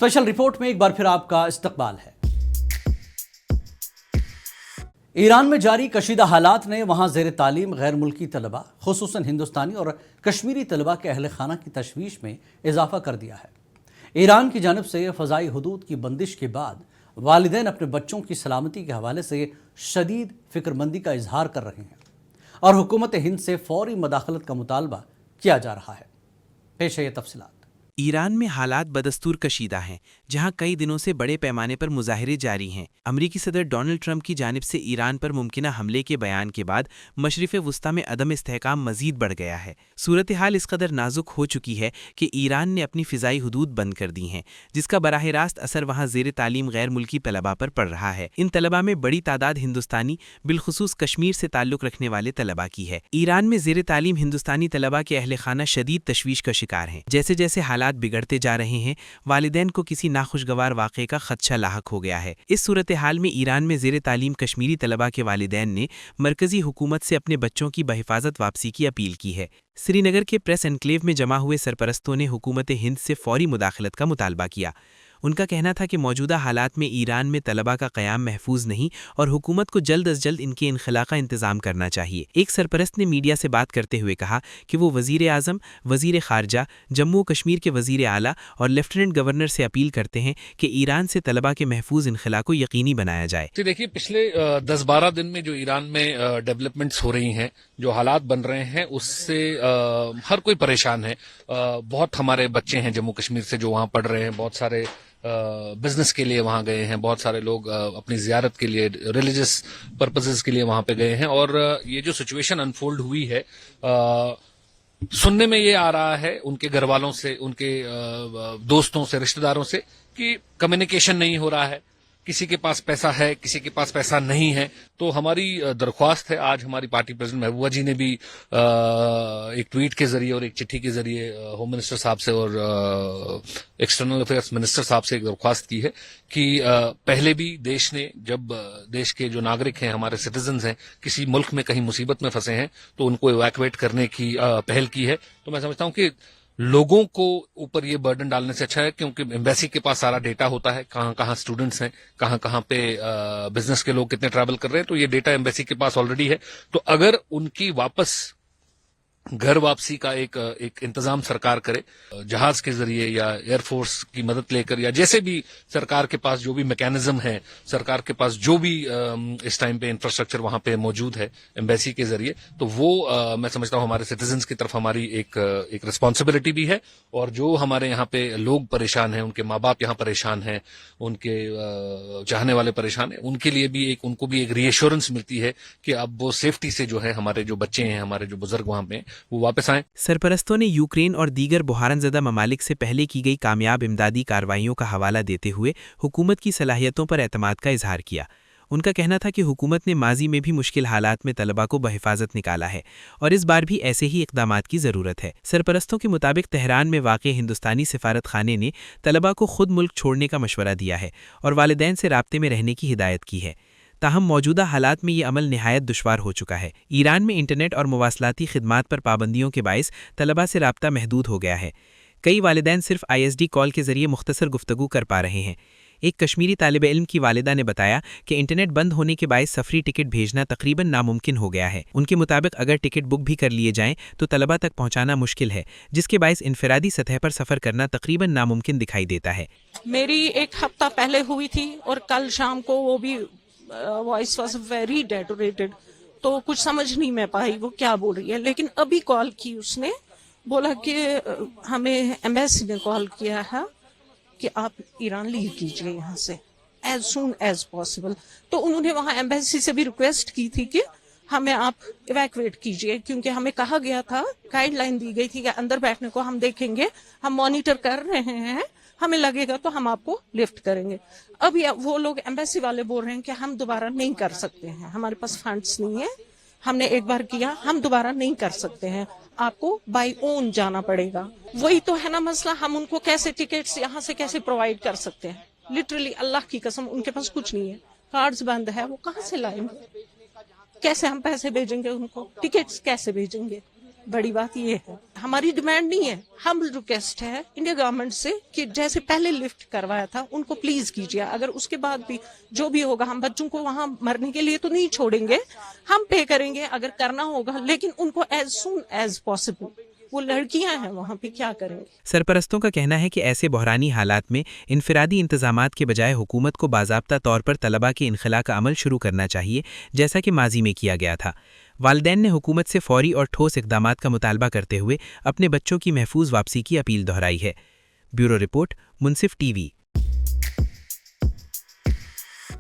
Special report में एक बार फिर आपका इस्तकबाल है। ईरान में जारी कशीदा हालात ने वहां ज़ेर तालीम गैर मुल्की तलबा खुसूसन हिंदुस्तानी और कश्मीरी तलबा के अहल खाना की तशवीश में इजाफा कर दिया है। ईरान की जानिब से फ़ज़ाई हुदूद की बंदिश के बाद वालिदैन अपने बच्चों की सलामती के हवाले से शदीद फ़िक्रमंदी का इजहार कर रहे हैं और हुकूमत हिंद से फ़ौरी मदाखलत का मुतालबा किया जा रहा है। पेश है ये तफसीलात। ईरान में हालात बदस्तूर कशीदा हैं, जहां कई दिनों से बड़े पैमाने पर मुजाहरे जारी हैं। अमरीकी सदर डोनाल्ड ट्रंप की जानिब से ईरान पर मुमकिना हमले के बयान के बाद मशरिफ़ वुस्ता में अदम इस्तेहकाम मज़ीद बढ़ गया है। सूरत हाल इस कदर नाजुक हो चुकी है कि ईरान ने अपनी फ़िज़ाई हुदूद बंद कर दी हैं, जिसका बराह रास्त असर वहाँ ज़ेर तालीम गैर मुल्की तलबा पर पड़ रहा है। इन तलबा में बड़ी तादाद हिंदुस्तानी, बिलखुसूस कश्मीर से ताल्लुक़ रखने वाले तलबा की है। ईरान में ज़ेर तालीम हिंदुस्तानी तलबा के अहल खाना शदीद तशवीश का शिकार हैं। जैसे जैसे हालात बिगड़ते जा रहे हैं, वालिदैन को किसी नाखुशगवार वाक़े का खदशा लाहक हो गया है। इस सूरत हाल में ईरान में ज़ेर तालीम कश्मीरी तलबा के वालिदैन ने मरकज़ी हुकूमत से अपने बच्चों की बहिफाजत वापसी की अपील की है। श्रीनगर के प्रेस एनक्लेव में जमा हुए सरपरस्तों ने हुकूमत हिंद से फ़ौरी मुदाखलत का मुतालबा किया। उनका कहना था कि मौजूदा हालात में ईरान में तलबा का क़याम महफूज नहीं और हुकूमत को जल्द अज जल्द इनके इनखला का इंतज़ाम करना चाहिए। एक सरपरस्त ने मीडिया से बात करते हुए कहा कि वो वज़ीर आज़म, वज़ीर ख़ारजा, जम्मू कश्मीर के वज़ीर आला और लेफ्टिनेंट गवर्नर से अपील करते हैं कि ईरान से तलबा के महफूज इनखला को यकीनी बनाया जाए। तो देखिए, पिछले 10-12 दिन में जो ईरान में डेवलपमेंट्स हो रही हैं, जो हालात बन रहे हैं, उससे हर कोई परेशान है। बहुत हमारे बच्चे हैं जम्मू कश्मीर से जो वहाँ पढ़ रहे हैं, बहुत सारे बिजनेस के लिए वहां गए हैं, बहुत सारे लोग अपनी जियारत के लिए, रिलीजियस पर्पसेस के लिए वहां पे गए हैं। और ये जो सिचुएशन अनफोल्ड हुई है, सुनने में ये आ रहा है उनके घर वालों से, उनके दोस्तों से, रिश्तेदारों से कि कम्युनिकेशन नहीं हो रहा है, किसी के पास पैसा है, किसी के पास पैसा नहीं है। तो हमारी दरख्वास्त है, आज हमारी पार्टी प्रेसिडेंट महबूबा जी ने भी एक ट्वीट के जरिए और एक चिट्ठी के जरिए होम मिनिस्टर साहब से और एक्सटर्नल अफेयर्स मिनिस्टर साहब से एक दरख्वास्त की है कि पहले भी देश ने, जब देश के जो नागरिक हैं, हमारे सिटीजन्स हैं, किसी मुल्क में कहीं मुसीबत में फंसे हैं तो उनको इवैक्यूएट करने की पहल की है। तो मैं समझता हूं कि लोगों को ऊपर ये बर्डन डालने से अच्छा है, क्योंकि एम्बेसी के पास सारा डेटा होता है, कहाँ कहाँ स्टूडेंट्स हैं, कहाँ कहाँ पे बिजनेस के लोग कितने ट्रैवल कर रहे हैं, तो ये डेटा एम्बेसी के पास ऑलरेडी है। तो अगर उनकी वापस घर वापसी का एक इंतजाम सरकार करे, जहाज के जरिए या एयरफोर्स की मदद लेकर, या जैसे भी सरकार के पास जो भी मैकेनिज्म है, सरकार के पास जो भी इस टाइम पे इंफ्रास्ट्रक्चर वहां पे मौजूद है एम्बेसी के जरिए, तो वो मैं समझता हूं हमारे सिटीजन्स की तरफ हमारी एक रिस्पॉन्सिबिलिटी भी है। और जो हमारे यहाँ पे लोग परेशान हैं, उनके माँ बाप यहाँ परेशान हैं, उनके चाहने वाले परेशान हैं, उनके लिए भी उनको भी एक रीएश्योरेंस मिलती है कि अब वो सेफ्टी से जो है, हमारे जो बच्चे हैं, हमारे जो बुजुर्ग वहां पे वो वापस आए। सरपरस्तों ने यूक्रेन और दीगर बुहारनज़दा ममालिक से पहले की गई कामयाब इमदादी कार्रवाइयों का हवाला देते हुए हुकूमत की सलाहियतों पर एतमाद का इजहार किया। उनका कहना था कि हुकूमत ने माजी में भी मुश्किल हालात में तलबा को बहिफाजत निकाला है और इस बार भी ऐसे ही इक़दामात की ज़रूरत है। सरपरस्तों के मुताबिक तेहरान में वाक़ हिंदुस्तानी सिफारत खाने ने तलबा को खुद मुल्क छोड़ने का मशवरा दिया है और वालिदैन से राब्ते में रहने की हिदायत की है। ताहम मौजूदा हालात में ये अमल निहायत दुश्वार हो चुका है। ईरान में इंटरनेट और मवासलाती खिदमात पर पाबंदियों के बाइस तलबा से राब्ता महदूद हो गया है। कई वालिदैन सिर्फ ISD कॉल के ज़रिए मुख्तसर गुफ्तगू कर पा रहे हैं। एक कश्मीरी तालिब इल्म की वालिदा ने बताया कि इंटरनेट बंद होने के बाइस सफरी टिकट भेजना तकरीबन नामुमकिन हो गया है। उनके मुताबिक अगर टिकट बुक भी कर लिए जाएं तो तलबा तक पहुंचाना मुश्किल है, जिसके बाइस इनफरादी सतह पर सफ़र करना तकरीबन नामुमकिन दिखाई देता है। मेरी एक हफ्ता पहले हुई थी और कल शाम को वो भी वॉइस वॉज वेरी डेटोरेटेड, तो कुछ समझ नहीं मैं पाई वो क्या बोल रही है। लेकिन अभी कॉल की, उसने बोला कि हमें एम्बेसी ने कॉल किया है कि आप ईरान लीव कीजिए यहाँ से एज सून एज पॉसिबल। तो उन्होंने वहाँ एम्बेसी से भी रिक्वेस्ट की थी कि हमें आप इवैक्यूएट कीजिए, क्योंकि हमें कहा गया था, गाइडलाइन दी गई थी कि अंदर बैठने को हम देखेंगे, हम मॉनिटर कर रहे हैं, हमें लगेगा तो हम आपको लिफ्ट करेंगे। अभी वो लोग एम्बेसी वाले बोल रहे हैं कि हम दोबारा नहीं कर सकते हैं, हमारे पास फंड्स नहीं है, हमने एक बार किया, हम दोबारा नहीं कर सकते हैं, आपको बाय ओन जाना पड़ेगा। वही तो है ना मसला, हम उनको कैसे टिकट्स यहाँ से कैसे प्रोवाइड कर सकते हैं? लिटरली अल्लाह की कसम उनके पास कुछ नहीं है, कार्ड्स बंद है, वो कहाँ से लाएंगे? कैसे हम पैसे भेजेंगे उनको? टिकट्स कैसे भेजेंगे? बड़ी बात ये है, हमारी डिमांड नहीं है, हम रिक्वेस्ट है इंडिया गवर्नमेंट से कि जैसे पहले लिफ्ट करवाया था उनको प्लीज कीजिए। अगर उसके बाद भी जो भी होगा, हम बच्चों को वहां मरने के लिए तो नहीं छोड़ेंगे, हम पे करेंगे अगर करना होगा, लेकिन उनको एज सून एज पॉसिबल, वो लड़कियां हैं वहां पे, क्या करेंगे। सरपरस्तों का कहना है कि ऐसे बहरानी हालात में इनफरादी इंतजामात के बजाय हुकूमत को बाज़ाब्ता तौर पर तलबा के इनखला का अमल शुरू करना चाहिए, जैसा कि माजी में किया गया था। वालिदैन ने हुकूमत से फौरी और ठोस इक़दामात का मुतालबा करते हुए अपने बच्चों की महफूज वापसी की अपील दोहराई है। ब्यूरो रिपोर्ट, मुनसिफ टीवी।